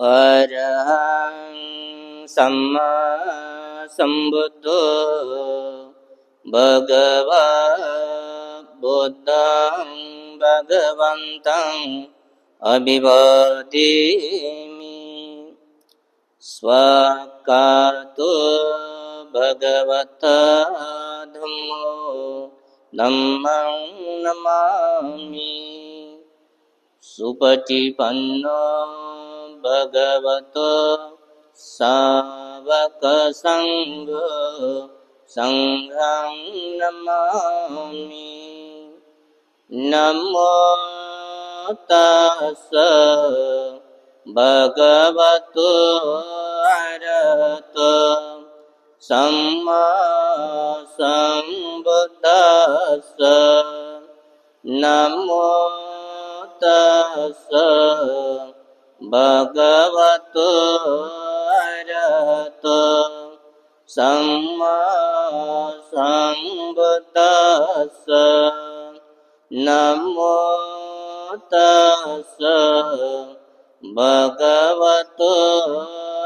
अरहं सम्मा सम्बुद्धो भगवा बुद्धं भगवन्तं अभिवादेमि। स्वाक्कातो भगवता धम्मो धम्मं नमामि। सुपटिपन्नो भगवतो सावकसङ्घो संघं नमामि। नमो तस्स भगवतो अरहतो सम्मा सम्बुद्दस्स। नमो तस्स भगवतो अरहतो सम्मा सम्बुद्दस्स। नमो तस्स भगवतो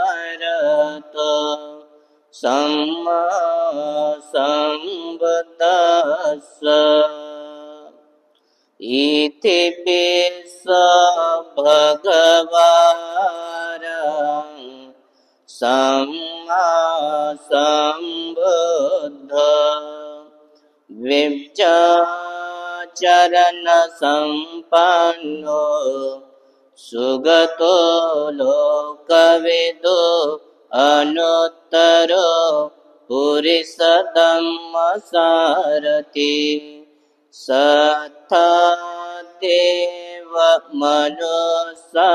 अरहतो सम्मा सम्बुद्दस्स। इति पिस्स भगवारं सम्मा सम्बुद्ध विद्याचरण संपन्नो सुगतो लोकविदो अनुत्तरो पुरुषधम्मसारथि। सत्ता देव मनुष्याणां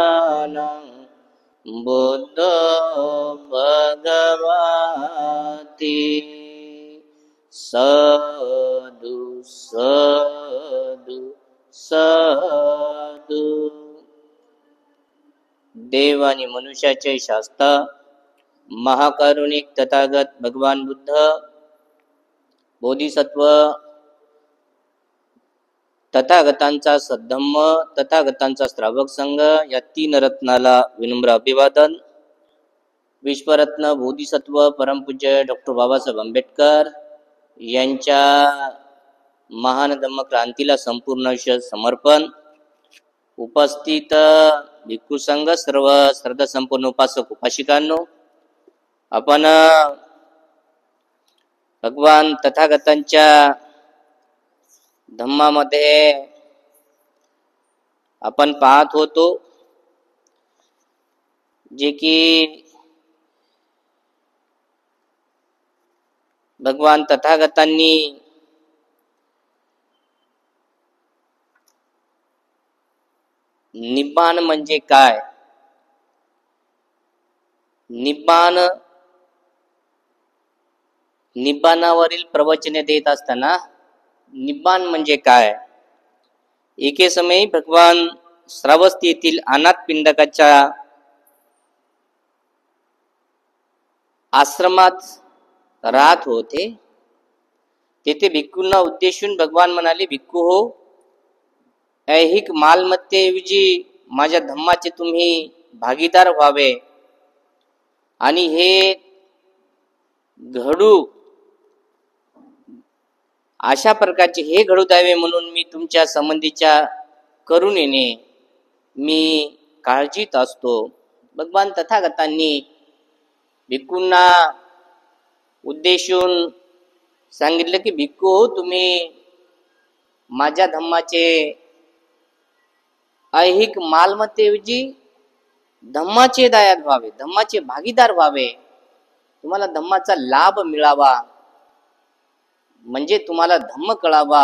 बुद्धो भगवाति। साधु साधु साधु। देव आणि मनुष्याचे शास्त्र महाकारुणिक तथागत भगवान बुद्ध, बोधिसत्व, तथागतांचा सद्धम्म, तथागतांचा श्रावक संघ या तीन रत्नाला विनम्र अभिवादन। विश्वरत्न बोधिसत्व परमपूज्य डॉक्टर बाबासाहेब आंबेडकर यांच्या महान धम्म क्रांतीला संपूर्ण समर्पण। उपस्थित भिक्खू संघ, सर्व श्रद्धा संपूर्ण उपासक उपासिकांनो, आपण भगवान तथागतांच्या धम्मामध्ये आपण पाहत होतो, जे की भगवान तथागतांनी निब्बाण म्हणजे काय, निब्बाणावरील प्रवचने देत असताना निब्बाण म्हणजे काय, एके समयी भगवान श्रावस्ती येथील अनाथ पिंडकाच्या आश्रमात राहत होते। तेथे भिक्खूंना उद्देशून भगवान म्हणाले, भिक्खू हो, ऐहिक मालमत्तेऐवजी माझ्या धम्माचे तुम्ही भागीदार व्हावे आणि हे घडू अशा प्रकारचे हे घडू द्यावे म्हणून मी तुमच्या संबंधीच्या करुणेने मी काळजीत असतो। भगवान तथागतांनी भिक्खूंना उद्देशून सांगितलं की भिक्खू हो, तुम्ही माझ्या धम्माचे ऐहिक मालमत्तेऐवजी धम्माचे दायाद व्हावे, धम्माचे भागीदार व्हावे, तुम्हाला धम्माचा लाभ मिळावा, म्हणजे तुम्हाला धम्म कळावा,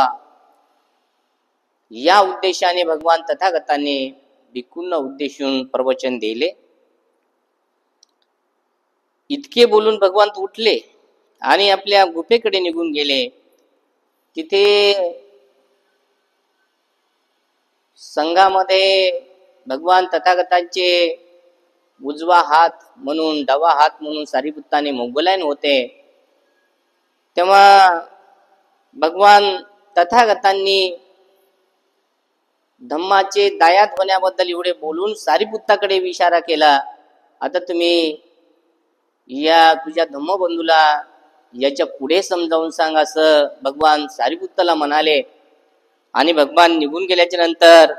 या उद्देशाने भगवान तथागतांनी भिक्खूंना उद्देशून प्रवचन दिले। इतके बोलून भगवान उठले आणि आपल्या गुफेकडे निघून गेले। तिथे संघामध्ये भगवान तथागतांचे उजवा हात म्हणून, डावा हात म्हणून सारिपुत्ताने मोगलायन होते। तेव्हा भगवान तथागतांनी धम्माचे दायाद होण्याबद्दल एवढे बोलून सारिपुत्ताकडे इशारा केला आता तुम्ही या तुझ्या धम्मबंधूला याच्या पुढे समजावून सांग, असं भगवान सारिपुत्ताला म्हणाले. आणि भगवान निघून गेल्याच्या नंतर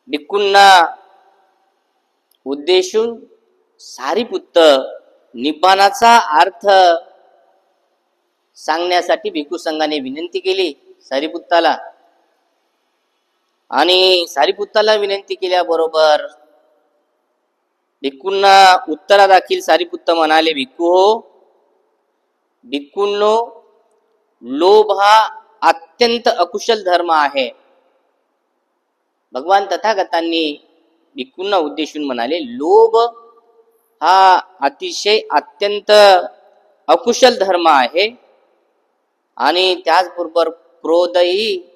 भिक्खूंना उद्देशून सारिपुत्त निब्बाणाचा अर्थ सांगण्यासाठी भिक्खू संघाने विनंती केली सारिपुत्ताला. आणि सारिपुत्ताला विनंती केल्याबरोबर भिक्खूंना उत्तरादाखील सारिपुत्त म्हणाले, भिक्खू हो, भिक्खूंनो, लोभ हा अत्यंत अकुशल धर्म आहे. भगवान तथागतांनी भिक्खूंना उद्देशून म्हणाले, लोभ हा अतिशय अत्यंत अकुशल धर्म आहे. आणि त्याचबरोबर क्रोधही